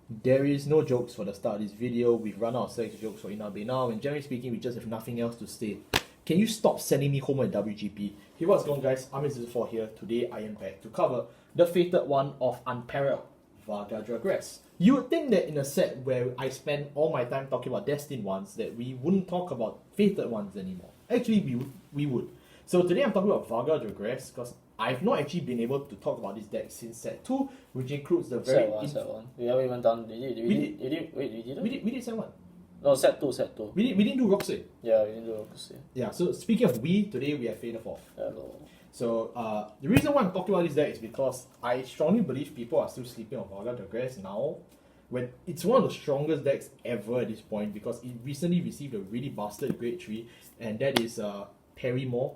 There is no jokes for the start of this video. We've run out of sex jokes for Inabe now, and generally speaking, we just have nothing else to say. Can you stop sending me home at WGP? Hey, what's going on, guys? I'm DZBT04 here. Today I am back to cover the fated One of Unparalled, Varga Dragres. You would think that in a set where I spend all my time talking about Destined ones, that we wouldn't talk about fated ones anymore. Actually, we would. So today I'm talking about Varga Dragres because I've not actually been able to talk about this deck since set 2, which includes the very... Set 1. We haven't even done... We didn't? We did set 1. No, set 2. We didn't do Roxy. Yeah, we didn't do Roxy. Yeah, so speaking of today we have Fated 4th. Hello. So the reason why I'm talking about this deck is because I strongly believe people are still sleeping on Varga Dragres now, when it's one of the strongest decks ever at this point because it recently received a really bastard grade 3, and that is Perry Moore.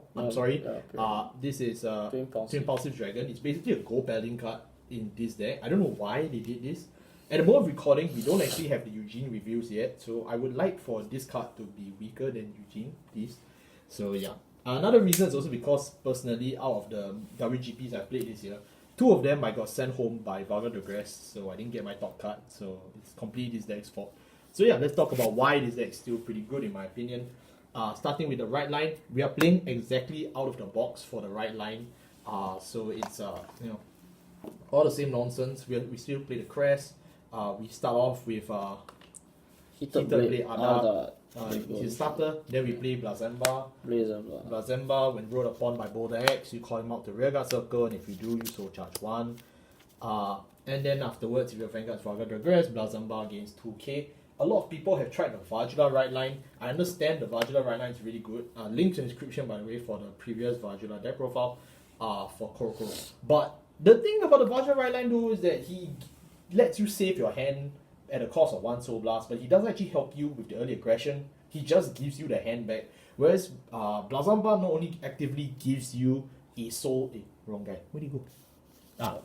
This is Twin Impulsive Dragon. It's basically a gold paladin card in this deck. I don't know why they did this. At the moment of recording, we don't actually have the Eugene reviews yet, so I would like for this card to be weaker than Eugene, please. So yeah. Another reason is also because personally, out of the WGPs I've played this year, 2 of them I got sent home by Varga Dragres, so I didn't get my top card, so it's completely this deck's fault. So yeah, let's talk about why this deck is still pretty good in my opinion. Starting with the right line, we are playing exactly out of the box for the right line. So it's all the same nonsense. We still play the crest. We start off with Heated Blade Ada, his starter. Then we play Blazemba. Blazemba, when brought upon by Boulder X, you call him out to Rearguard Circle, and if you do, you soul charge 1. And then afterwards, if your Vanguard's Varga Dragres, Blazemba gains 2k. A lot of people have tried the Varjula right line. I understand the Varjula right line is really good. Links in the description, by the way, for the previous Varjula deck profile for Korokoro. But the thing about the Varjula right line though is that he lets you save your hand at the cost of 1 Soul Blast, but he doesn't actually help you with the early aggression. He just gives you the hand back. Whereas Blazemba not only actively gives you a soul... wrong guy. Where'd he go?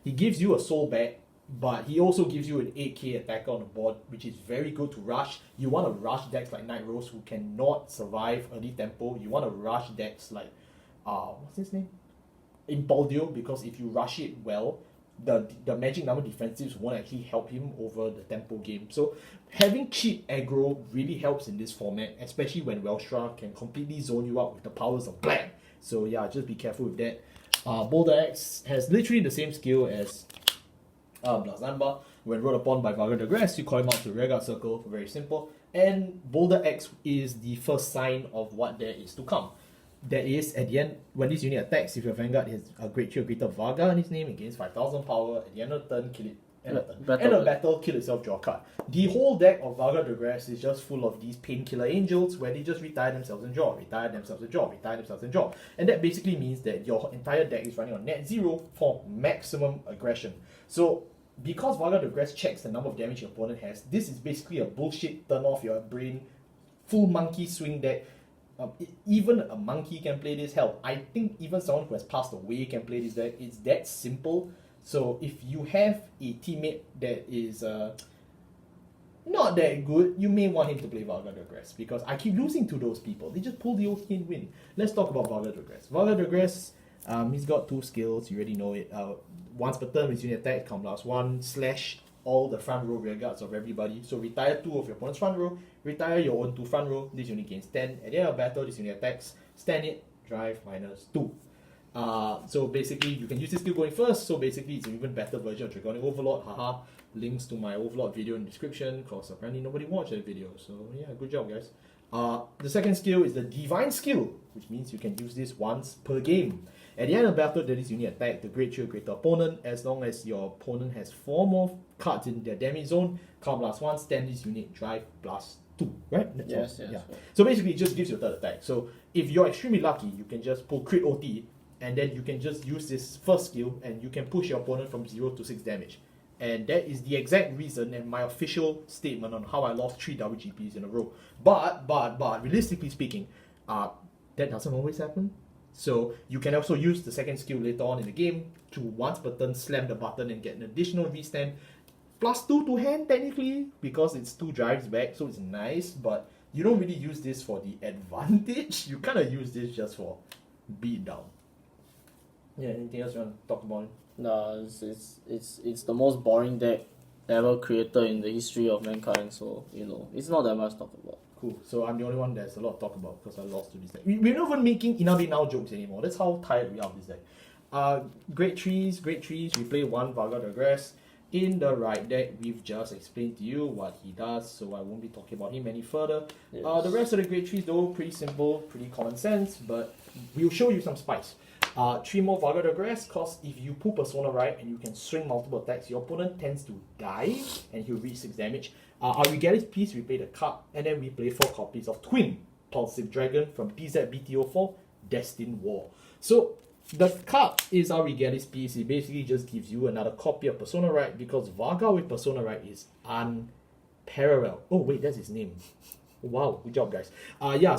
He gives you a soul back, but he also gives you an 8k attacker on the board, which is very good to rush. You want to rush decks like Night Rose who cannot survive early tempo. You want to rush decks like, what's his name? Impaldio, because if you rush it well, the magic number defensives won't actually help him over the tempo game. So having cheap aggro really helps in this format, especially when Welstra can completely zone you out with the powers of black. So yeah, just be careful with that. Boulder X has literally the same skill as Blazemba. When brought upon by Varga Dragres, you call him out to Rearguard Circle, very simple. And Boulder X is the first sign of what there is to come. That is, at the end, when this unit attacks, if your Vanguard has a grade 3 or greater Varga in his name, it gains 5000 power. At the end of the turn, kill it. End of battle, kill itself, draw a card. The whole deck of Varga Dragres is just full of these painkiller angels where they just retire themselves and draw, retire themselves and draw, retire themselves and draw. And that basically means that your entire deck is running on net 0 for maximum aggression. So, because Varga Dragres checks the number of damage your opponent has, this is basically a bullshit turn off your brain, full monkey swing deck. Even a monkey can play this. Hell, I think even someone who has passed away can play this deck. It's that simple. So if you have a teammate that is not that good, you may want him to play Varga Dragres, because I keep losing to those people. They just pull the OT and win. Let's talk about Varga Dragres. Varga Dragres, he's got 2 skills. You already know it. Once per turn, his unit attack, come last 1, slash all the front row rearguards of everybody. So retire 2 of your opponent's front row, retire your own 2 front row, this unit gains 10. At the end of battle, this unit attacks, stand it, drive, -2. So basically, you can use this skill going first, so basically it's an even better version of Dragonic Overlord, haha. Links to my Overlord video in the description, because apparently nobody watched that video, so yeah, good job guys. The second skill is the Divine skill, which means you can use this once per game. At the end of battle, that is unit attack the grade 3 or greater opponent, as long as your opponent has 4 more cards in their damage zone, count +1, stand this unit, drive +2, right? Yes. Yeah. So basically it just gives you a 3rd attack. So if you're extremely lucky, you can just pull crit OT, and then you can just use this first skill, and you can push your opponent from 0 to 6 damage. And that is the exact reason and my official statement on how I lost 3 WGPs in a row. But realistically speaking, that doesn't always happen. So you can also use the second skill later on in the game to once per turn slam the button and get an additional restand. +2 to hand technically, because it's 2 drives back, so it's nice, but you don't really use this for the advantage. You kind of use this just for beat down. Yeah, anything else you want to talk about? No, it's the most boring deck ever created in the history of mankind. So it's not that much to talk about. Cool. So I'm the only one there's a lot to talk about because I lost to this deck. We're not even making Inabe Nao jokes anymore. That's how tired we are of this deck. Great trees. We play one Varga Dragres. In the right deck, we've just explained to you what he does, so I won't be talking about him any further. Yes. The rest of the great trees, though, pretty simple, pretty common sense, but we'll show you some spice. 3 more Varga Dragres, cause if you pull Persona right and you can swing multiple attacks, your opponent tends to die and he'll reach 6 damage. Our Regalis piece, we play the card, and then we play 4 copies of Twin Pulsive Dragon from DZBT04 Destined War. So the card is our Regalis piece. It basically just gives you another copy of Persona Right because Varga with Persona Right is unparalleled. Oh wait, that's his name. Wow, good job guys.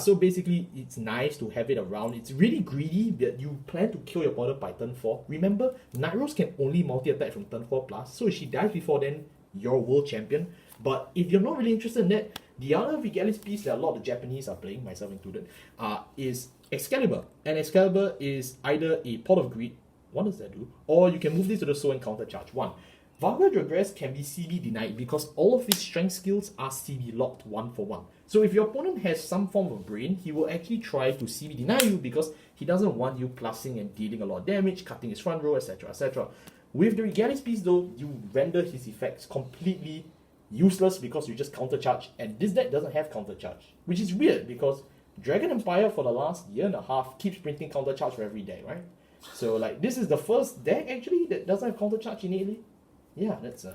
So basically it's nice to have it around. It's really greedy that you plan to kill your opponent by turn 4. Remember, Night Rose can only multi-attack from turn 4 plus, so if she dies before then, you're world champion. But if you're not really interested in that, the other Regalis piece that a lot of the Japanese are playing, myself included, is Excalibur. And Excalibur is either a Pot of Greed, what does that do? Or you can move this to the soul and counter charge 1. Varga Dragres can be CB denied because all of his strength skills are CB locked 1 for 1. So if your opponent has some form of brain, he will actually try to CB deny you because he doesn't want you plussing and dealing a lot of damage, cutting his front row, etc. etc. With the Regalis piece though, you render his effects completely useless because you just counter charge, and this deck doesn't have counter charge, which is weird because Dragon Empire for the last year and a half keeps printing counter charge for every deck, right? So like this is the first deck actually that doesn't have counter charge innately. Yeah, that's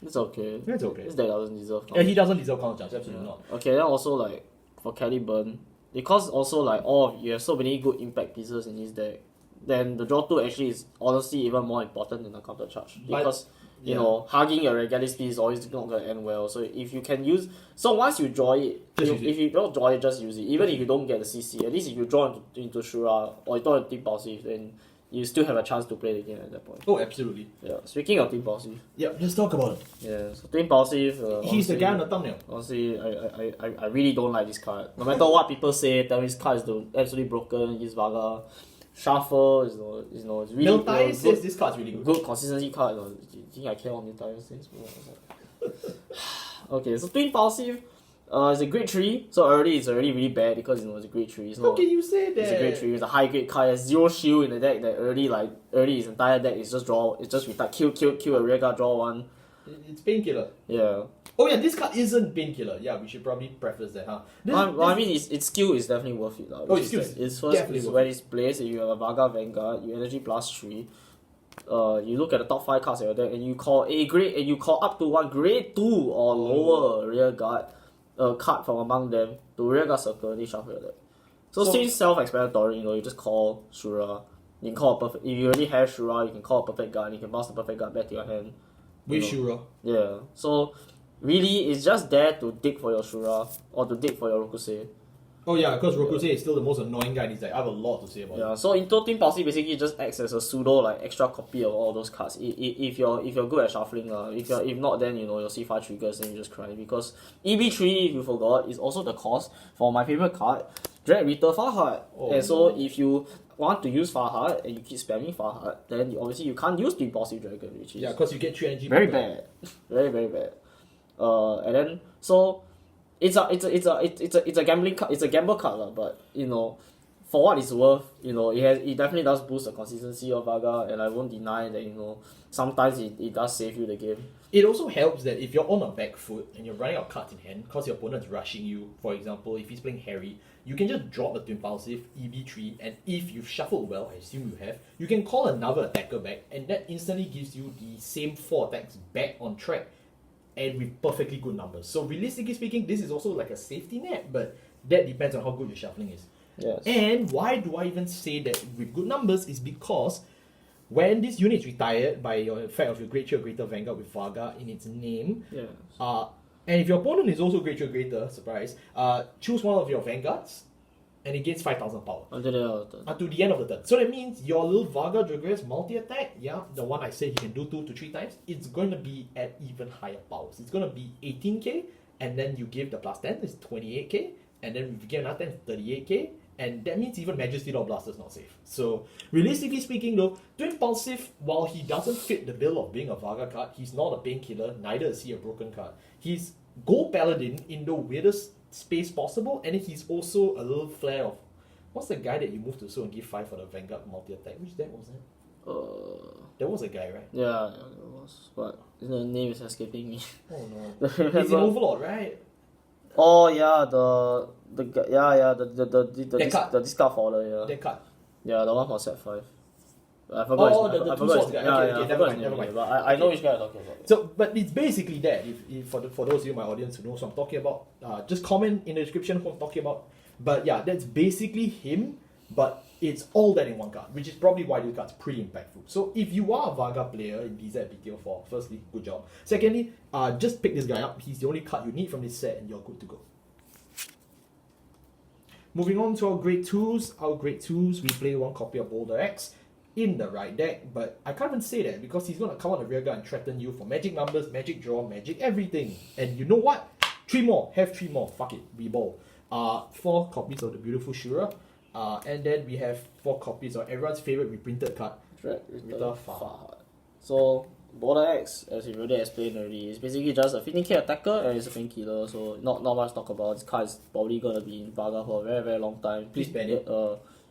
It's okay. That's okay. This deck doesn't deserve Yeah, he doesn't deserve counter charge, absolutely not. Okay, then also like for Caliburn, because also like you have so many good impact pieces in this deck, then the draw 2 actually is honestly even more important than the counter charge. Because you know, hugging your Regalis piece is always not gonna end well. So if you can use, so once you draw it, if you don't draw it, just use it. Even if you don't get the CC, at least if you draw into Shura or you draw into Team Pulsive, then you still have a chance to play the game at that point. Oh, absolutely. Yeah. Speaking of Team Pulsive. Yeah, let's talk about it. Yeah. So Team Pulsive. He's the guy on the thumbnail. Honestly, I really don't like this card. No matter what people say, tell me this card is absolutely broken. He's Varga. Shuffle is it's really Miltai says this card's really good. Good consistency card. You think I care what Miltai says? Okay, so Twin Pulsive, it's a grade 3. So it's already really bad because it's a grade 3. It's not, How can you say that? It's a grade 3. It's a high grade card. It has 0 shield in the deck. That already his entire deck is just draw. It's just retard. Kill a rear guard, draw 1. It's Painkiller. Yeah. Oh yeah, this card isn't Painkiller. Yeah, we should probably preface that, huh? I mean, its skill is definitely worth it. Its skill it's first is when it's placed, you have a Varga Vanguard, you energy plus 3. You look at the top 5 cards of your deck and you call a grade and you call up to 1 grade 2 or lower rear guard card from among them to rear guard circle, they shuffle your deck. So seems self-explanatory, you just call Shura. You can call a perfect. If you already have Shura, you can call a perfect guard. You can bounce the perfect guard back to your hand. With Shura. Yeah. So really, it's just there to dig for your Shura or to dig for your Rokusei. Oh yeah, because Rokusei is still the most annoying guy in this deck. I have a lot to say about it. Yeah, so in Team Pulsive basically just acts as a pseudo extra copy of all those cards. If you're good at shuffling, if not then your C5 triggers and you just cry because EB3, if you forgot, is also the cause for my favorite card, Dread Ritter Farhad. And so if you want to use Farhad and you keep spamming Farhad, then obviously you can't use Team Pulsive Dragon, which is because you get 3 energy. Very bad. Very, very bad. And then so it's a gambling card. It's a gamble card, but for what it's worth, it definitely does boost the consistency of Varga, and I won't deny that sometimes it does save you the game. It also helps that if you're on a back foot and you're running out cards in hand, because your opponent's rushing you, for example, if he's playing Harry, you can just drop the Twin Pulsive, EB3, and if you've shuffled well, I assume you have, you can call another attacker back, and that instantly gives you the same 4 attacks back on track, and with perfectly good numbers. So realistically speaking, this is also like a safety net, but that depends on how good your shuffling is. Yes. And why do I even say that with good numbers is because when this unit is retired by your effect of your Great Shield Greater Vanguard with Varga in its name, yes. And if your opponent is also Great Shield Greater, surprise, choose one of your Vanguards and it gains 5,000 power. Until the end of the turn. Until the end of the turn. So that means your little Varga Dragres multi-attack, the one I said he can do 2 to 3 times, it's going to be at even higher powers. It's going to be 18k, and then you give the plus 10, it's 28k, and then if you give another 10, it's 38k, and that means even Majesty Lord Blaster is not safe. So, realistically speaking though, Twin Impulsive, while he doesn't fit the bill of being a Varga card, he's not a painkiller, neither is he a broken card. He's Gold Paladin in the weirdest space possible, and he's also a little flair of... What's the guy that you move to so and give 5 for the Vanguard multi-attack? Which deck was that? There was a guy, right? Yeah, there was. But the name is escaping me. Oh no. He's in Overlord, right? Oh yeah, the discard folder, yeah. That card. Yeah, the one for set 5. I forgot. Oh, the two swords guy. Okay, never mind. But I know which guy you're talking about. So, but it's basically that. If for those of you in my audience who knows what I'm talking about, just comment in the description who I'm talking about. But yeah, that's basically him. But it's all that in one card, which is probably why this card's pretty impactful. So if you are a Varga player in DZBT04, firstly, good job. Secondly, just pick this guy up. He's the only card you need from this set, and you're good to go. Moving on to our grade 2s. Our grade 2s, we play one copy of Boulder X in the right deck, but I can't even say that because he's gonna come out the rear guard and threaten you for magic numbers, magic draw, magic everything. And you know what? 3 more. Have 3 more. Fuck it. We ball. 4 copies of the beautiful Shura. And then we have 4 copies of everyone's favorite reprinted card. Rita Farhad. So Boulder X, as we already explained already, is basically just a 15k attacker and it's a painkiller, so not much to talk about. This card is probably gonna be in Varga for a very, very long time. Please ban it.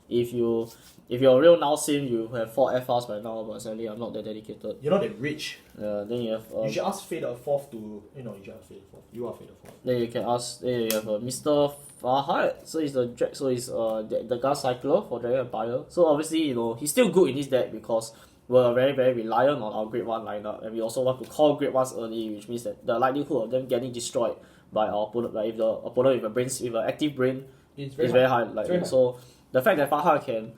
If you're a real Nao-sim, you have 4 FRs by now, but sadly I'm not that dedicated. You're not that rich. Then you have... you should ask Fade a 4th to... you should ask Fade a 4th. You are Fade a 4th. Then you can ask... Then you have Mr. Farhad. So he's the the Gun Cycler for Dragon Empire. So obviously, he's still good in this deck because we're very, very reliant on our grade 1 lineup, and we also want to call grade 1s early, which means that the likelihood of them getting destroyed by our opponent, like if the opponent with an active brain is very high. So the fact that Farhad can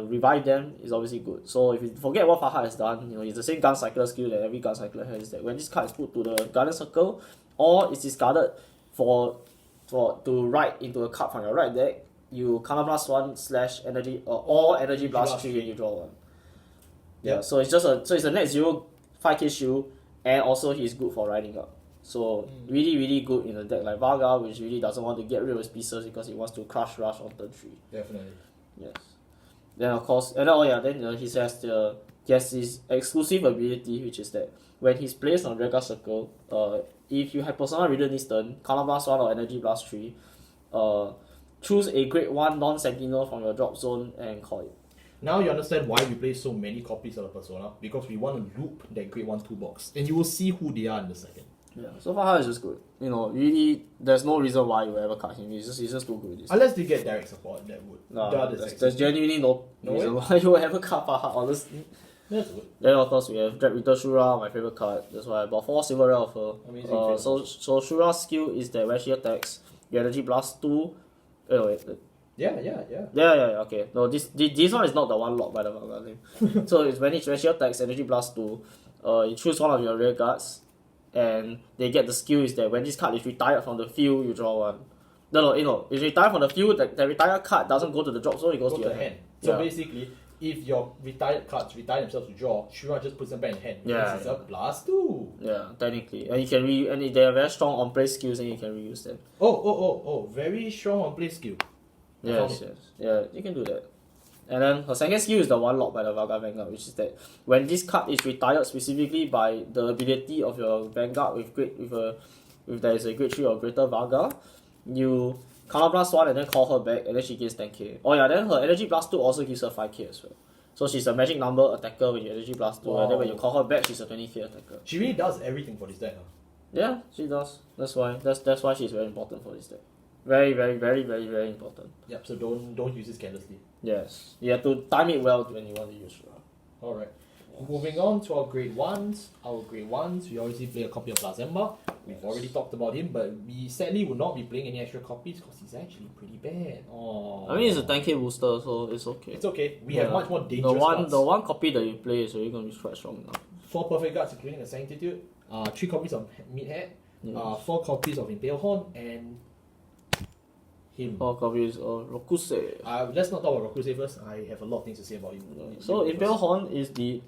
revive them is obviously good. So if you forget what Farhad has done, it's the same Gun Cycler skill that every Gun Cycler has, that when this card is put to the Garden Circle or it's discarded to write into a card from your right deck, you Color Blast 1 / energy or Energy Blast 3 and you draw 1. Yeah, so it's a net 0 5k shield, and also he's good for riding up. So really, really good in a deck like Varga, which really doesn't want to get rid of his pieces because he wants to crush rush on turn 3. Definitely. Yes. Then of course, and he has his exclusive ability, which is that when he's placed on Dragon Circle, if you have Persona Reader this turn, Color Blast 1 or Energy Blast 3, choose a grade 1 non-sentinel from your drop zone and call it. Now you understand why we play so many copies of the Persona, because we want to loop that grade 1 toolbox, and you will see who they are in a second. Yeah, so far is just good. Really, there's no reason why you ever cut him. He's just too good. Unless they get direct support, that would. There's genuinely no reason why you would ever cut Farhad, honestly. That's good. Then of course we have Dreadwinter Shura, my favorite card. That's why I bought 4 silver rare of her. Amazing. So Shura's skill is that when she attacks, you Energy Blast 2. Yeah. Okay. No, this one is not the one locked by the Varga name. So it's when she attacks, Energy Blast 2, you choose one of your rear guards, and they get the skill is that when this card is retired from the field, you draw 1. No, it's retired from the field, the retired card doesn't go to the drop zone, it goes to your hand. So basically, if your retired cards retire themselves to draw, Shura just puts them back in hand. Yeah. It's a blast too. Yeah, technically. And you can and they are very strong on play skills and you can reuse them. Oh, very strong on play skill. Yes. Yeah, you can do that. And then her second skill is the one locked by the Varga Vanguard, which is that when this card is retired specifically by the ability of your Vanguard if there is a grade 3 or greater Varga, you Color Blast 1 and then call her back and then she gains 10k. Oh yeah, then her Energy Blast 2 also gives her 5k as well. So she's a magic number attacker with your Energy Blast 2, and then when you call her back, she's a 20k attacker. She really does everything for this deck, huh? Yeah, she does. That's why she's very important for this deck. Very, very, very, very, very important. Yep, so don't use this carelessly. Yes. You have to time it well when you want to use her. Alright. Moving on to our grade 1s. Our grade 1s, we obviously play a copy of Plazemba. We've already talked about him, but we sadly will not be playing any extra copies because he's actually pretty bad. Oh. I mean, it's a 10k booster, so it's okay. It's okay. We have much more dangerous cards. The one copy that you play is really going to be quite strong now. 4 perfect guards, including a Sanctitude. 3 copies of Midhead. 4 copies of Impale Horn, and him. 4 copies of Rokusei. Let's not talk about Rokusei first. I have a lot of things to say about him. So Impale Horn is the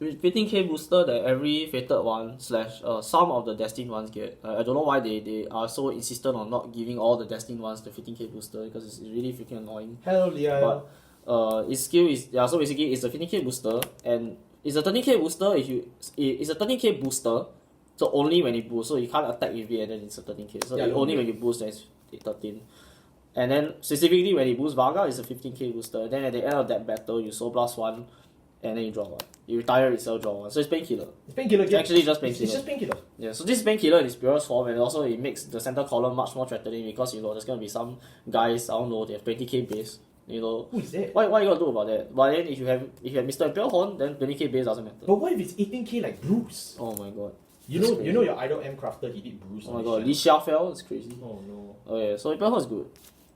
15k booster that every fated one slash some of the destined ones get. I don't know why they are so insistent on not giving all the destined ones the 15k booster because it's really freaking annoying. Hell yeah. But its skill is so basically it's a 15k booster and it's a 13k booster it's a 13k booster. So only when it boosts, so you can't attack with it and then it's a 13k. So only when you boost then it's 13. And then specifically when you boost Varga, it's a 15k booster. Then at the end of that battle, you soul blast 1 and then you draw 1. You retire itself, draw 1. So it's painkiller. It's painkiller. It's actually just painkiller. It's just painkiller. Yeah, so this is painkiller in its purest form and also it makes the center column much more threatening because there's gonna be some guys, I don't know, they have 20k base. Who is that? What you gonna do about that? But then if you have Mr. Imperial Horn, then 20k base doesn't matter. But what if it's 18k like Bruce? Oh my god. You know your idol M Crafter, he did Bruce. Oh my god, Li Xiaofell, it's crazy. Oh no. Okay, so Imperial Horn is good.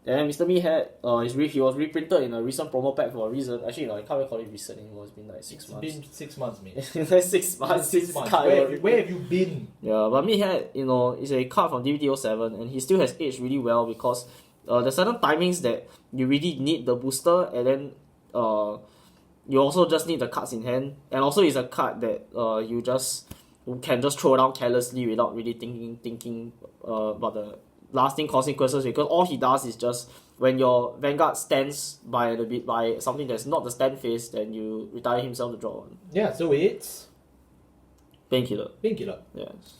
And then Mr. Me had he was reprinted in a recent promo pack for a reason. Actually, no, I can't really call it recent anymore. It's been like 6 months. It's been 6 months, mate. It's like 6 months. 6 months. Where have you been? Yeah, but Me had it's a card from DZBT07 and he still has aged really well because there's certain timings that you really need the booster and then you also just need the cards in hand. And also it's a card that you can just throw down carelessly without really thinking about the lasting consequences because all he does is just when your Vanguard stands by something that's not the stand phase, then you retire himself to draw 1. Yeah, so it's Painkiller. Painkiller. Yes.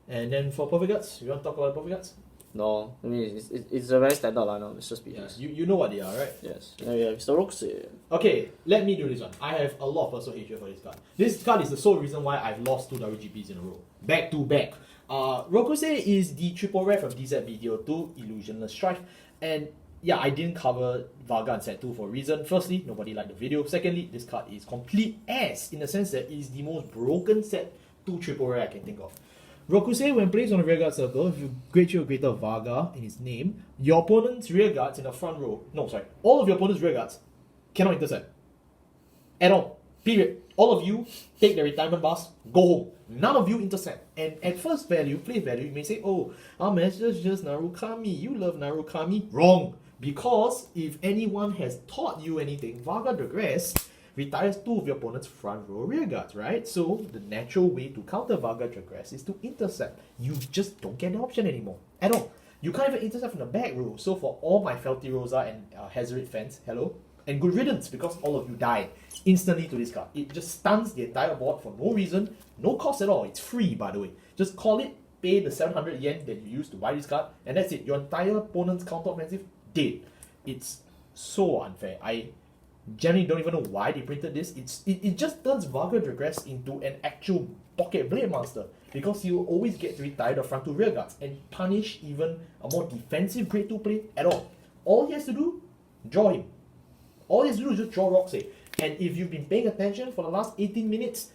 And then for Perfect Guards, you want to talk about Perfect Guards? No, I mean it's a very standard lineup. It's just BTs. Yeah, you know what they are, right? Yes. Now we have Mr. Roxy. Okay, let me do this one. I have a lot of personal hatred for this card. This card is the sole reason why I've lost 2 WGPs in a row. Back to back. Rokuse is the triple rare from DZBT04 Illusionless Strife. And yeah, I didn't cover Varga and set 2 for a reason. Firstly, nobody liked the video. Secondly, this card is complete ass in the sense that it is the most broken set 2 triple rare I can think of. Rokuse, when placed on a rearguard circle, if you grade you a greater Varga in his name, your opponent's rearguards in the front row, all of your opponent's rearguards cannot intercept. At all. Period. All of you take the retirement bus, go home. None of you intercept. And at first value, place value, you may say, oh, our master's just Narukami. You love Narukami. Wrong. Because if anyone has taught you anything, Varga Dragres retires 2 of your opponent's front row rearguards, right? So the natural way to counter Varga Dragres is to intercept. You just don't get the option anymore. At all. You can't even intercept from the back row. So for all my Felty Rosa and Hazoret fans, hello? And good riddance because all of you died instantly to this card. It just stuns the entire board for no reason, no cost at all. It's free, by the way. Just call it, pay the 700 yen that you used to buy this card, and that's it. Your entire opponent's counter offensive, dead. It's so unfair. I generally don't even know why they printed this. It just turns Varga Dragres into an actual pocket blade master because he will always get to retire the front 2 rearguards and punish even a more defensive grade 2 play at all. All he has to do, draw him. All he has to do is just draw Roxy. And if you've been paying attention for the last 18 minutes,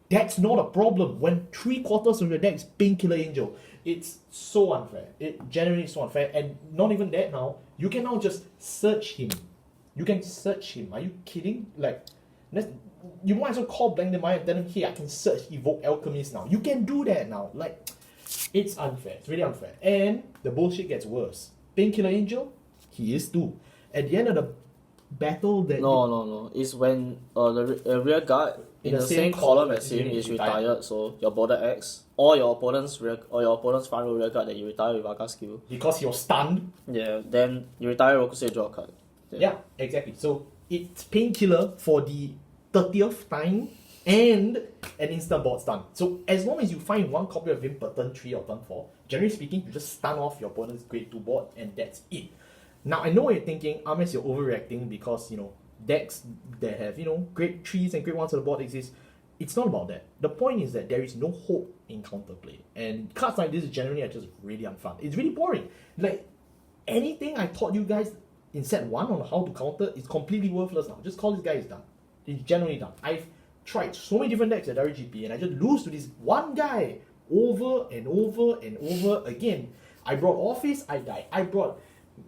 that's not a problem when 3/4 of your deck is Painkiller Angel. It's so unfair. It generally is so unfair. And not even that now, you can now just search him. You can search him. Are you kidding? Like, you might as well call Blank the Mind and tell him, hey, I can search Evoke Alchemist now. You can do that now. Like, it's unfair. It's really unfair. And the bullshit gets worse. Painkiller Angel, he is too. At the end of the battle that... No. It's when the rear guard in the same column as him is retired, so your border X, or your opponent's front row rear guard that you retire with Varga skill. Because you're stunned. Yeah, then you retire Rokusei, draw a card. Yeah, exactly. So it's Painkiller for the 30th time and an instant board stun. So as long as you find 1 copy of him per turn 3 or turn 4, generally speaking, you just stun off your opponent's grade 2 board and that's it. Now I know what you're thinking, Ames, you're overreacting because decks that have grade 3s and grade 1s on the board exist. It's not about that. The point is that there is no hope in counterplay. And cards like this generally are just really unfun. It's really boring. Like anything I taught you guys in set 1 on how to counter is completely worthless now. Just call this guy is done. It's generally done. I've tried so many different decks at RGP and I just lose to this one guy over and over and over again. I brought Office, I died. I brought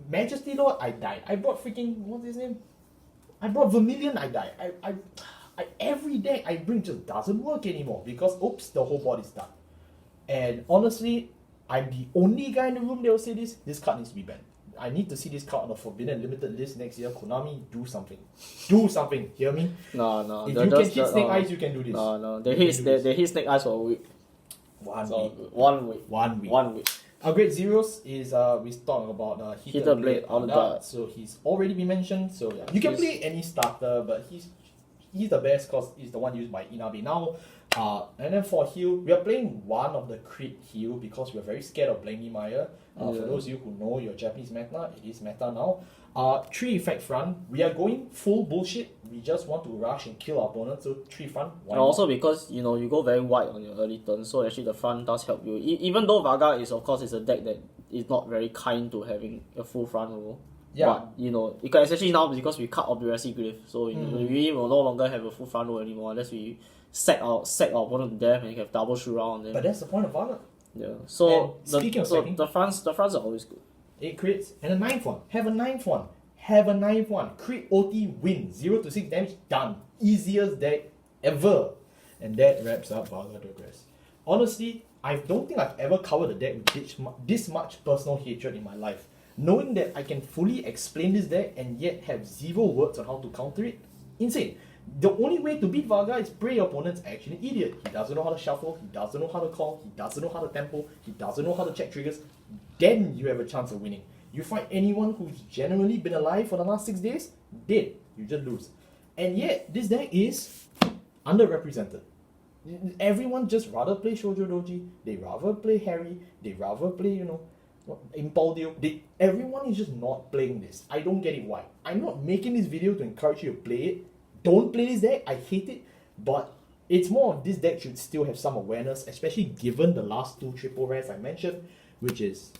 Majesty Lord, I died. I brought freaking, what's his name? I brought Vermilion, I died. I every deck I bring just doesn't work anymore because, oops, the whole board is done. And honestly, I'm the only guy in the room that will say this card needs to be banned. I need to see this card on the Forbidden Limited list next year. Konami, do something. Do something. Hear me? No. If you can hit Snake Eyes, you can do this. No. They hit Snake Eyes for a week. 1 So, week. 1 week. 1 week. 1 week. Upgrade Zeros is we talk about Heated Blade on that. So he's already been mentioned. So yeah, you can play any starter, but he's the best because he's the one used by Inabe Nao. And then for heal, we are playing one of the crit heal because we're very scared of Blanky Maya. For those of you who know your Japanese meta, it is meta now. 3 effect front, we are going full bullshit. We just want to rush and kill our opponent. So 3 front. And also because you go very wide on your early turn, so actually the front does help you. Even though Varga is of course a deck that is not very kind to having a full front row. Yeah. But you can especially now because we cut Obduracy Glyph, so we will no longer have a full front row anymore unless we sack our opponent to death and you have double shoot round on them. But that's the point of Varga. Yeah. So the fronts are always good. 8 crits and a 9th one. Have a 9th one. Have a 9th one. Crit OT win. 0 to 6 damage done. Easiest deck ever. And that wraps up Varga Dragres. Honestly, I don't think I've ever covered a deck with this much personal hatred in my life. Knowing that I can fully explain this deck and yet have 0 words on how to counter it, insane. The only way to beat Varga is pray your opponent's actually an idiot. He doesn't know how to shuffle, he doesn't know how to call, he doesn't know how to tempo, he doesn't know how to check triggers. Then you have a chance of winning. You find anyone who's generally been alive for the last 6 days, dead. You just lose. And yet, this deck is underrepresented. Everyone just rather play Shoujo Doji, they rather play Harry, they rather play, Impuldio. Everyone is just not playing this. I don't get it why. I'm not making this video to encourage you to play it. Don't play this deck, I hate it. But it's more of this deck should still have some awareness, especially given the last 2 triple rares I mentioned, which is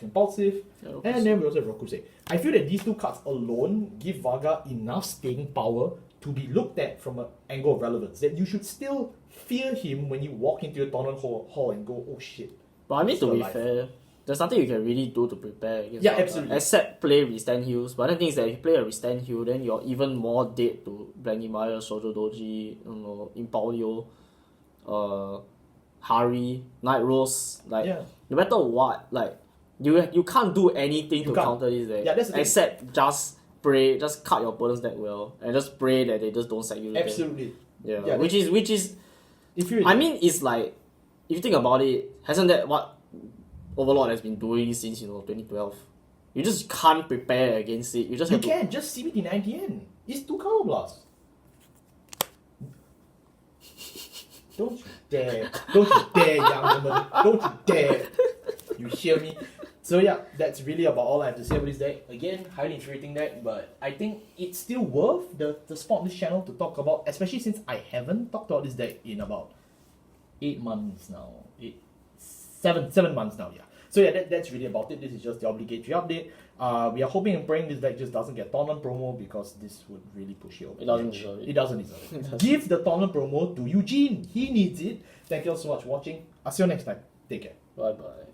Impulsive, and then we also have Rokusei. I feel that these 2 cards alone give Varga enough staying power to be looked at from an angle of relevance, that you should still fear him when you walk into your tournament hall and go, oh shit. But I mean, to be fair, there's nothing you can really do to prepare against Yeah, Varga, absolutely. except play Restand Heals. But the thing is that if you play a Restand Heal, then you're even more dead to Blanky Maya, Shoujo Doji, Impuldio, Hari, Night Rose. No matter what, you can't do anything to counter this deck. Yeah, that's the thing. Except just pray, just cut your opponent's deck well, and just pray that they just don't sack you. Absolutely. Yeah, which is. I mean, it's like, if you think about it, hasn't that what Overlord has been doing since 2012? You just can't prepare against it. You just have can just CBT 90N. It's 2 Color Blasts. Don't you dare, young woman. Don't you dare. You hear me? So yeah, that's really about all I have to say about this deck. Again, highly infuriating deck, but I think it's still worth the spot on this channel to talk about, especially since I haven't talked about this deck in about 8 months now. 7 months now, yeah. So yeah, that's really about it. This is just the obligatory update. We are hoping and praying this deck just doesn't get tournament promo because this would really push it over. It doesn't deserve it. It doesn't deserve it. Give the tournament promo to Eugene. He needs it. Thank you all so much for watching. I'll see you next time. Take care. Bye bye.